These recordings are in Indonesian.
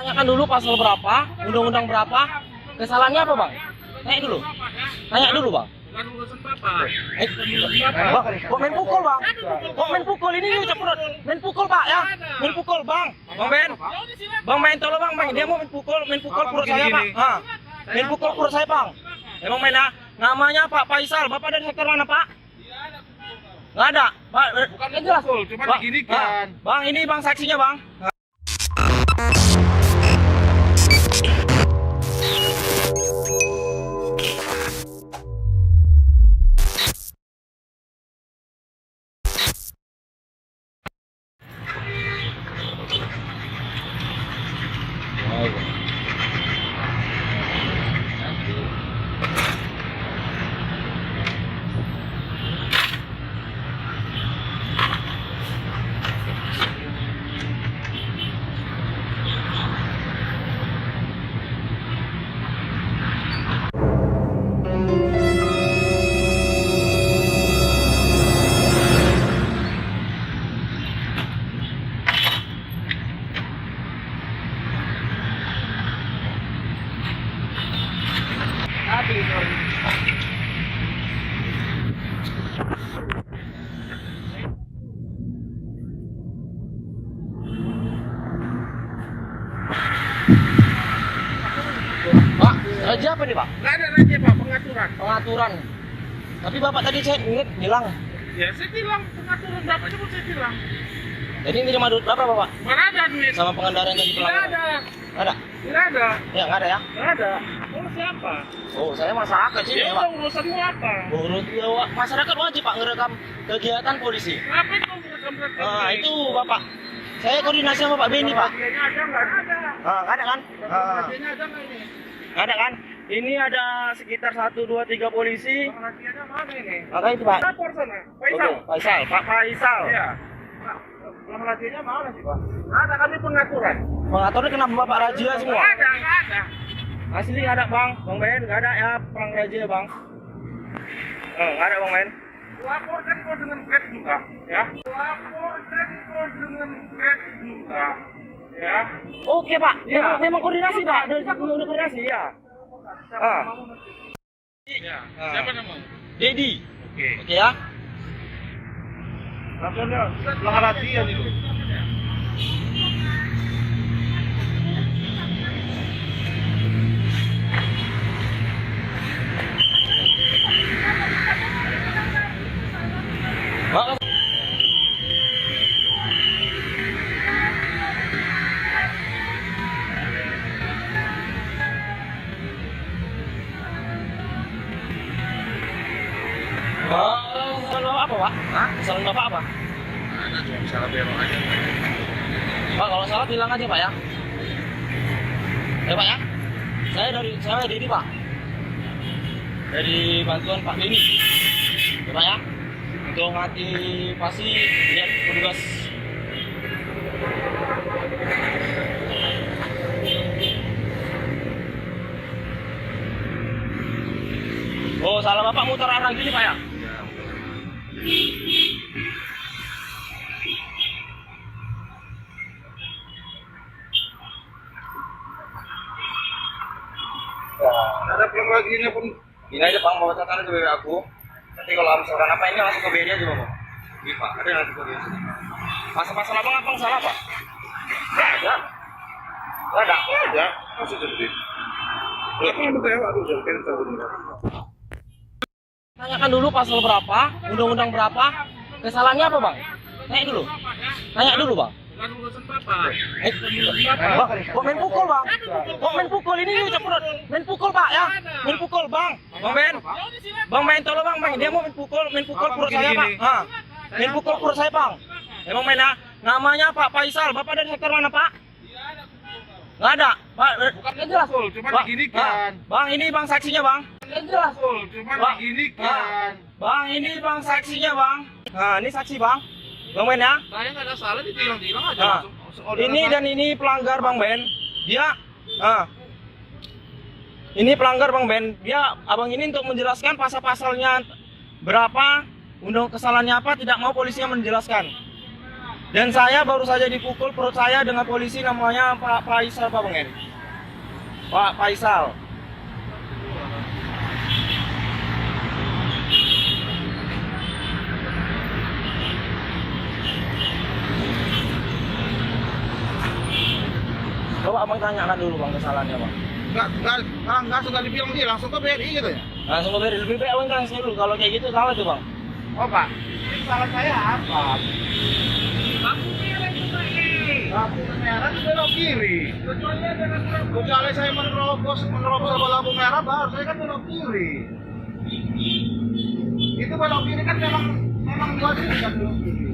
Tanyakan dulu pasal berapa, undang-undang berapa, kesalahannya apa bang? Tanya dulu. Tanya dulu bang. Bukan urusan Bapak. Bang, kok main pukul bang? Kok main pukul ini ceprot? Main pukul pak ya? Main pukul bang. Bang Ben. Bang main tolong bang. Dia mau main pukul perut saya pak. Main pukul perut saya bang. Emang main ya? Namanya Pak Faisal. Bapak dari sektor mana pak? Nggak ada. Pak, Bukan jelas. pukul, cuma Bang, diginikan. Bang ini bang saksinya bang. Pak, raja apa nih pak? Nggak ada lagi Pak, pengaturan. Pengaturan. Tapi bapak tadi saya ingat bilang. Ya saya bilang pengaturan Bapak cuma saya bilang. Jadi ini cuma duit berapa bapak? Mana ada duit? Sama pengendara yang tadi Tidak pelanggaran? ada. Nggak ada? Tidak ada. Ya nggak ada ya? Tidak ada. Kamu siapa? Oh saya masyarakat sih Ya ya pak. udah urusanmu apa? Menurut masyarakat wajib pak ngerekam kegiatan polisi. Ngapain kamu rekam-rekam? Nah itu bapak. Saya koordinasi sama Pak Beni pak. Radianya ada nggak? Ada. Nggak ada kan? Radianya ada nggak ini? Nggak ada kan? Ini ada sekitar 1, 2, 3 polisi. Radianya mana ini? Makanya itu pak. Lapor sana. Faisal. Oke, Faisal. Pak Faisal. Iya. Nah, radianya mana sih Pak? Ada kami pengaturan. Pengaturnya kenapa bapak razia semua? Nggak ada, nggak ada. Asli nggak ada bang. Bang Ben nggak ada ya perang razia bang. Nggak ada bang Ben. Laporkan kau dengan pet juga, ya. Laporkan kau dengan pet juga, ya. Oke pak. Ya. Memang koordinasi pak. Dari udah koordinasi ya. Ah. Ya. Ah. Siapa nama? Dedi. Oke. Oke ya. Lapornya pelanggaran razia itu. Pak. Kesalahan bapak apa pak? Hah? Kesalahan bapak apa? Ada cuma salah belok aja. Pak kalau salah bilang aja pak ya. Ya pak ya. Saya Dedi pak. Dari bantuan Pak Beni. Ya pak ya. Untuk mengantisipasi lihat petugas. Oh salah bapak muter arah gini pak ya. Ada pelanggarannya pun. Ini aja bang bawa catatan ke WA aku. Nanti kalau misalkan apa ini langsung ke BNI aja bang. Iya pak, ada nanti ke BNI. Pasal-pasal abang salah pak? Nggak ada. Nggak ada. Ada. Masih jadi. Apa yang bertanya Pak? Tuh, kan tahu ini. Tanyakan dulu pasal berapa, undang-undang berapa, kesalahannya apa bang? Tanya dulu. Tanya dulu bang. Bukan urusan Bapak. Bang, kok main pukul bang? Kok main pukul ini ceprot? Main pukul pak ya? Main pukul bang. Bang Ben. Bang main tolong bang. Dia mau main pukul perut saya pak. Main pukul perut saya bang. Emang main ya? Namanya Pak Faisal. Bapak dari sektor mana pak? Nggak ada. Pak, Bukan jelas. pukul, cuma Bang, diginikan. Bang ini bang saksinya bang. Jelas. Pukul, cuma Bang. diginikan. Bang ini bang saksinya bang. Nah ini saksi bang. Bang Ben ya. Saya nggak ada salah, dibilang-bilang aja Nah, langsung. ini dan ini pelanggar Bang Ben. Dia ini pelanggar Bang Ben. Dia abang ini untuk menjelaskan pasal-pasalnya berapa, undang kesalahannya apa, tidak mau polisinya menjelaskan. Dan saya baru saja dipukul perut saya dengan polisi namanya Pak Faisal, Pak Bang Eri. Pak Faisal. Coba abang tanyakan dulu bang kesalahannya bang. Enggak sudah dibilang dia langsung ke BRI gitu ya. Langsung ke BRI, lebih baik abang tanya dulu kalau kayak gitu salah tuh bang. Oh Pak, ini salah saya apa? Lampu merah itu Pak. Lampu merah itu belok kiri. Kecuali saya menerobos lampu merah baru saya kan belok kiri. Itu belok kiri kan memang dua sini kan belok kiri.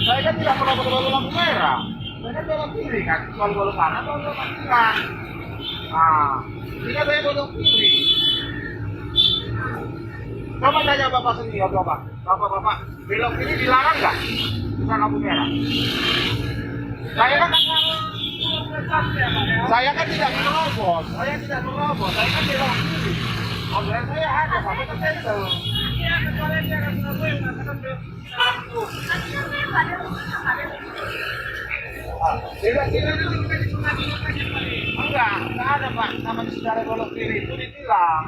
Saya kan tidak menerobos lampu merah. Saya kan belok kiri kan, kalau belok kanan atau belok kiri. Nah, ini saya belok kiri. Coba tanya Bapak sendiri, coba. Bapak, belok kiri dilarang nggak? Bukan lampu merah. Saya kan tidak menerobos. Saya kan belok kiri. Mobil saya ada, sampai ke sensor. Iya, kecuali dia akan Surabaya mengatakan belok kiri. Enggak ada Pak, namanya saudara belok kiri itu ditilang.